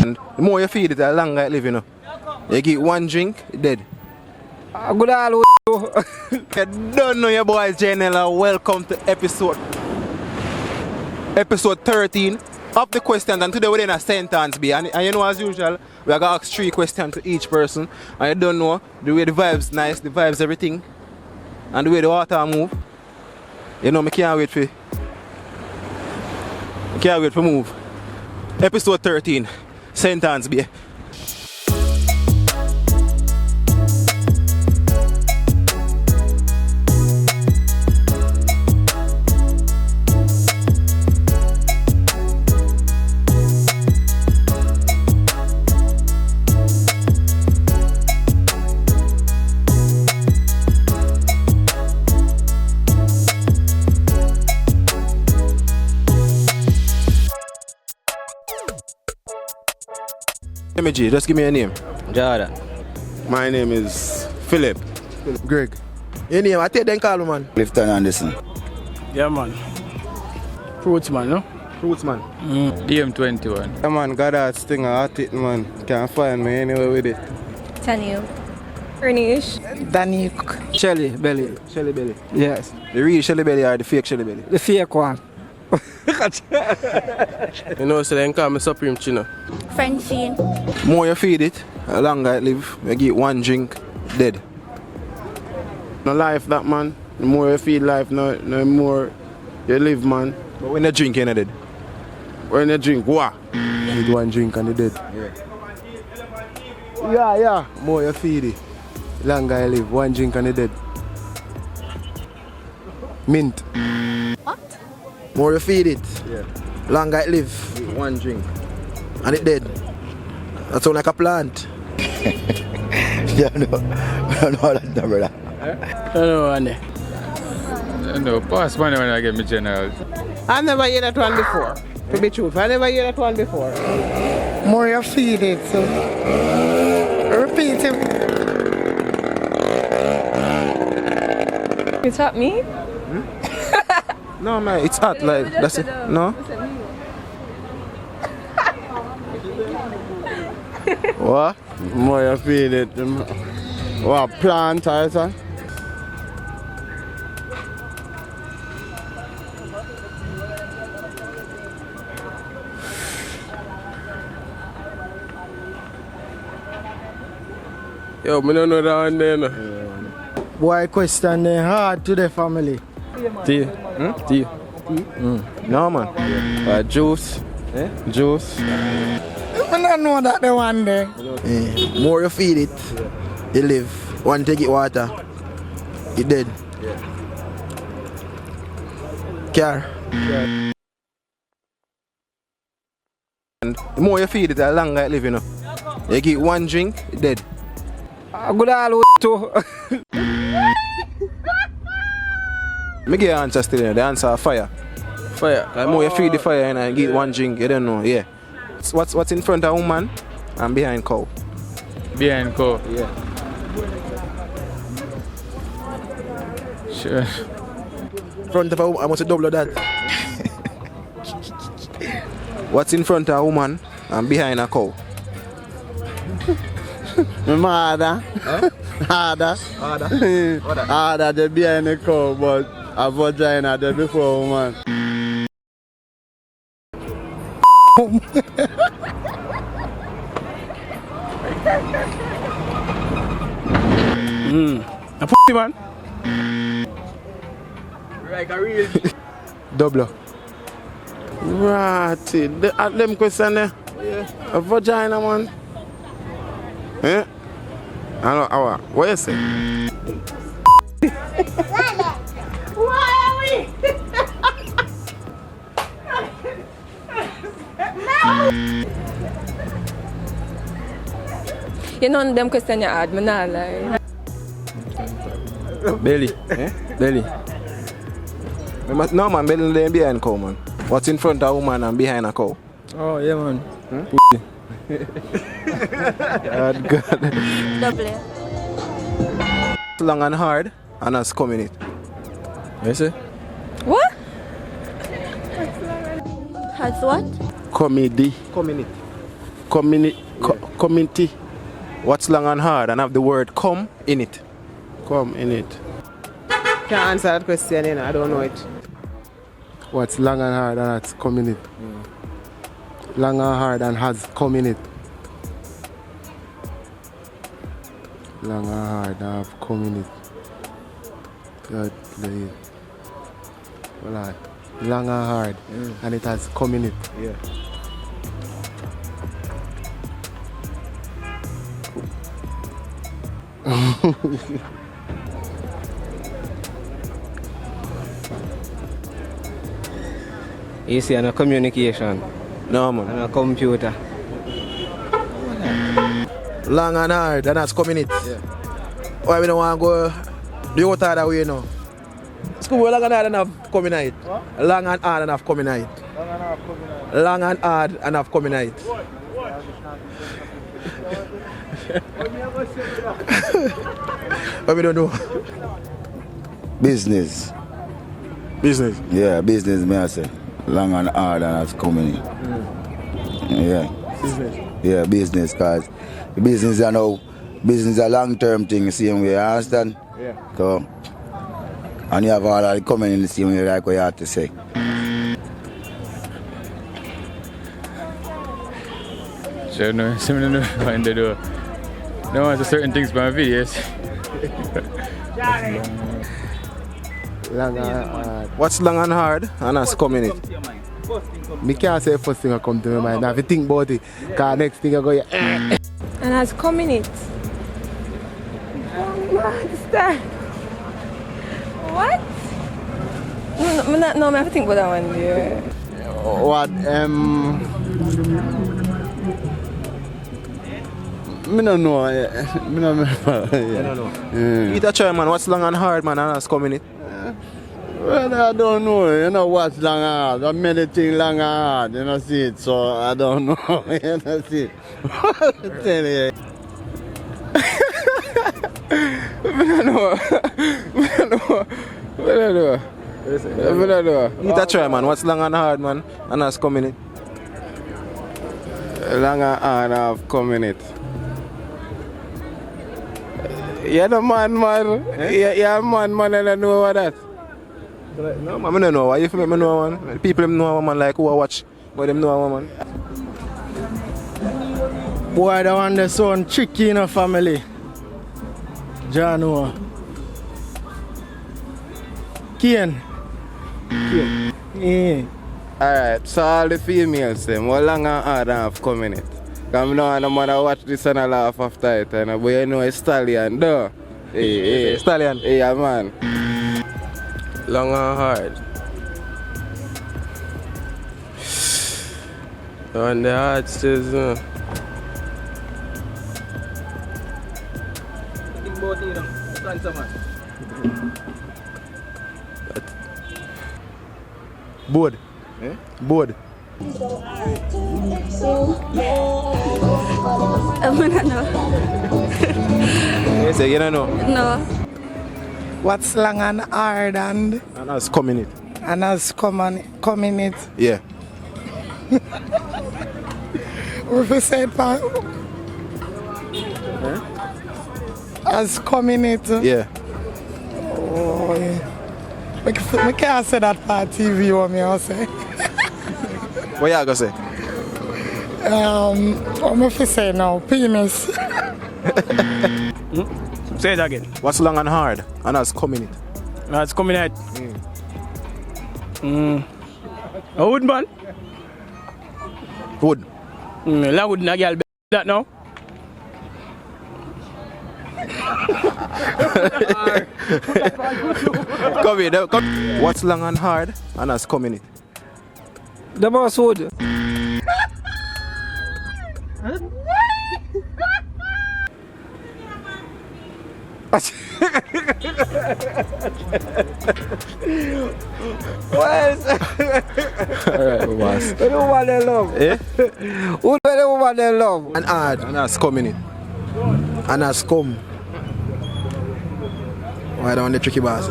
And the more you feed it, the longer it live, you know. You give one drink, it dead. Good all. You don't know your boys Jnel. Welcome to episode 13 of the questions, and today we're in a sentence B. And you know, as usual, we are gonna ask 3 questions to each person. And you don't know the way the vibes nice, the vibes everything, and the way the water move. You know, I can't wait for move. Episode 13, sentence B. MG, just give me a name. Jordan. My name is Philip. Greg. Your name, I take them call man. Clifton Anderson. Yeah, man. Fruits, man, no? Fruits man. DM21. Yeah, man, got that sting at it, man. Can't find me anywhere with it. Tanu. Ernish. Danik. Shelly Belly. Shelly Belly. Yes. The real Shelly Belly or the fake Shelly Belly? The fake one. You know, so they call me Supreme Chino. Frenchie. More you feed it, the longer it live. You give one drink, dead. No life that, man. The more you feed life, no more you live, man. But when you drink, you're not dead. When you drink, what? Need one drink and you're dead. Yeah. More you feed it, longer you live. One drink and you're dead. Mint. More you feed it, longer it live. Give one drink. And it dead. That sound like a plant. Yeah, no. I don't know that, brother. No, Andy. No, pass money when I get me general. I've never heard that one before. To be truthful, I never heard that one before. More you feed it, so. Repeat it. You taught me? No man, it's hot like that's it. No? What? More you feed it. What, plant, Tyson? Yo, I don't know that one there, no. Boy, question hard to the family. Tea. Tea. No man. Juice. Juice. I don't know that the one there. More you feed it, you live. One take it water, you dead. Car. And the more you feed it, the longer it live, you know. You give one drink, it dead. Good all too. Me give you answer still, you know. The answer is fire. Fire. The more you feed the fire and give one drink, you don't know, yeah. What's in front of woman and behind cow? Behind co. Yeah. Sure. Front of a woman, I must double that. What's in front of a woman and behind a cow? My mother. Harder. Harder, they behind the cow, but a vagina there before woman. A pussy man. Like a real. Double. Right. At them question there. Yeah. A vagina, man. Eh? I know, what you say? Why are we? You know them question you had, me not lie. Belly. Belly. No man, belly them behind cow man. What's in front of a woman and behind a cow? Oh, yeah, man. God. Double. Long and hard and us coming it. You see? What? Has what? Comedy. Coming it. community. What's long and hard and have the word come in it? Come in it. Can't answer that question, you know. I don't know it. What's long and hard and that's come in it? Long and hard and has come in it. Long and hard and have come in it. God, play. Well, long and hard and it has come in it. Yeah. Easy and a communication No man. and a computer. Long and hard, and that's coming it. Yeah. Why we don't want to go the other way now? School long and hard enough coming night. Long and hard enough coming night. Long and hard enough coming night. What we don't do? Business. Business. Yeah, business, may I say. Long and hard and that's coming in. Yeah. Business. Yeah, business, because the business are now, business is a long-term thing, same way, you understand? Yeah. So, and you have all of it coming in the same way, like what you have to say. Sure, no, similar no when they do. No one has certain things by my videos. Long and hard. What's long and hard and has come in it? Me can't say first thing that come to my mind. I have to think about it. Because next thing I go, And has come in it. Understand? What? No, I have to think about that one. Yeah. what, me don't know. Me don't remember. I don't know. Peter Chairman, what's long and hard man and has come in it? Well, I don't know. You know what's long and hard. There are many things long and hard. You know, see it. So I don't know. You know, see it. Tell you. I don't know. Peter Chairman, what's long and hard man and has come in it? Long and hard have come in it. Yeah, the man. Yeah, man, I don't know what that. No, man, I don't know. Why you make me know one? People them know man like who I watch, but them know man. Boy, the one that's so tricky in a family. Jano. Kian. Yeah. Alright, so all the females, them, what long and hard have come in it? Because I know no matter watch this and I laugh after it, and but you know a stallion, though. Hey, Stallion. Hey, yeah, man. Long and hard. On the hard says Board. Board. I don't know. You say you don't know. No. What's long and hard and has come in it. has come in it. Yeah. We said has come in it. Yeah. Oh, yeah. I can't say that part TV or me or say. What you gonna say? What am I say now? Penis. Say it again. What's long and hard and has come in it? It's coming out. A wood man. Wood. La wood na girl that now. Come here. Come. What's long and hard and has come in it? The boss wood. Alright, boss. What do you want to love? Eh? Who do you want to love? And hard, And has come in it. and has come. Why don't the tricky boss?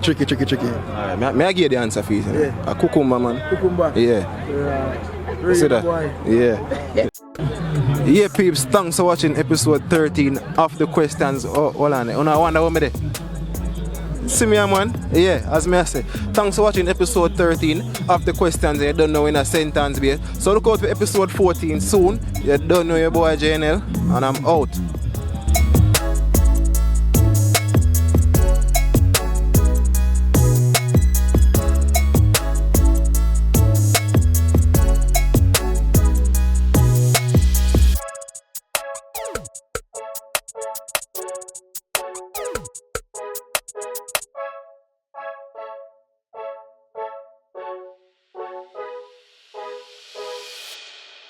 Tricky. Alright, may I give you the answer for you? Yeah. A cucumber man. Cucumber. Yeah. Really See that? boy. Yeah. Yeah, peeps, thanks for watching episode 13 of the questions. Oh, hold on, I wonder what me there. See me, man? Yeah, as me I say. Thanks for watching episode 13 of the questions. You don't know in a sentence base. So look out for episode 14 soon. You don't know your boy Jnel, and I'm out.